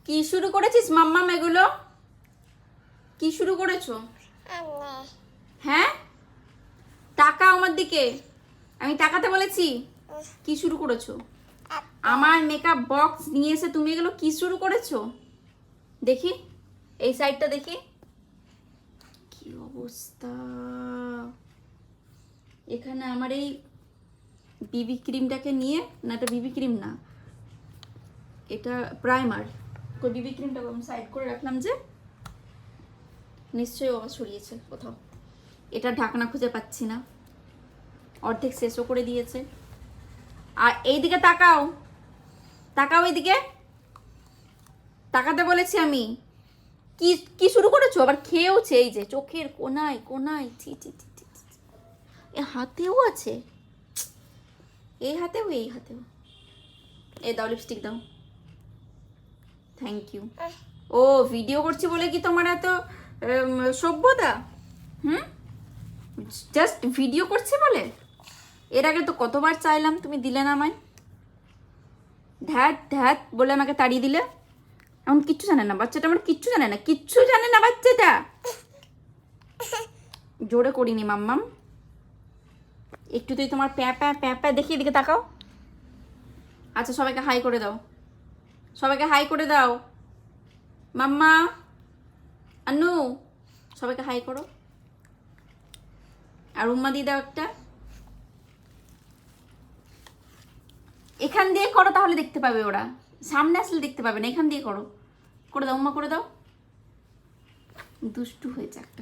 কি শুরু করেছিস মাম্মাম এগুলো? কি শুরু করেছো? হ্যাঁ, তাকাও আমার দিকে। আমি তাকাতে বলেছি? কি শুরু করেছো? আমার মেকআপ বক্স নিয়ে এসে তুমি এগুলো কি শুরু করেছো? দেখি এই সাইডটা দেখি, কি অবস্থা। এখানে আমার এই বিবি ক্রিমটাকে নিয়ে, না এটা বিবি ক্রিম না, এটা প্রাইমার। বিবি ক্রিমটা আমি সাইড করে রাখলাম, যে নিশ্চয়ই বাবা ছড়িয়েছে কোথাও। এটা ঢাকনা খুঁজে পাচ্ছি না, অর্ধেক শেষও করে দিয়েছে। আর এইদিকে তাকাও, তাকাও এইদিকে, তাকাতে বলেছি আমি। কি কি শুরু করেছো? আবার খেয়েওছে, এই যে চোখের কোনায় কোনায়। ছি ছি ছি ছি ছি। এ হাতেও আছে, এই হাতেও এই হাতেও। এ দাও, লিপস্টিক দাও। Thank you. ও ভিডিও করছি বলে কি তোমার এত সভ্যতা? হুম, জাস্ট ভিডিও করছি বলে? এর আগে তো কতবার চাইলাম, তুমি দিলে না আমায়। ধ্যাত ধ্যাত বলে আমাকে তাড়িয়ে দিলে। এখন কিচ্ছু জানে না বাচ্চাটা, আমার কিচ্ছু জানে না, কিচ্ছু জানে না বাচ্চাটা। জোরে করিনি মাম্মাম, একটু তুই তোমার প্যা প্যা প্যা প্যা দেখি, এদিকে তাকাও। আচ্ছা সবাইকে হাই করে দাও, সবাইকে হাই করে দাও। মাম্মা, আন্নু, সবাইকে হাই করো। আর উম্মা দিয়ে দাও একটা। এখান দিয়ে করো, তাহলে দেখতে পাবে ওরা, সামনে আসলে দেখতে পাবে না। এখান দিয়ে করো, করে দাও উম্মা, করে দাও। দুষ্টু হয়েছে একটা।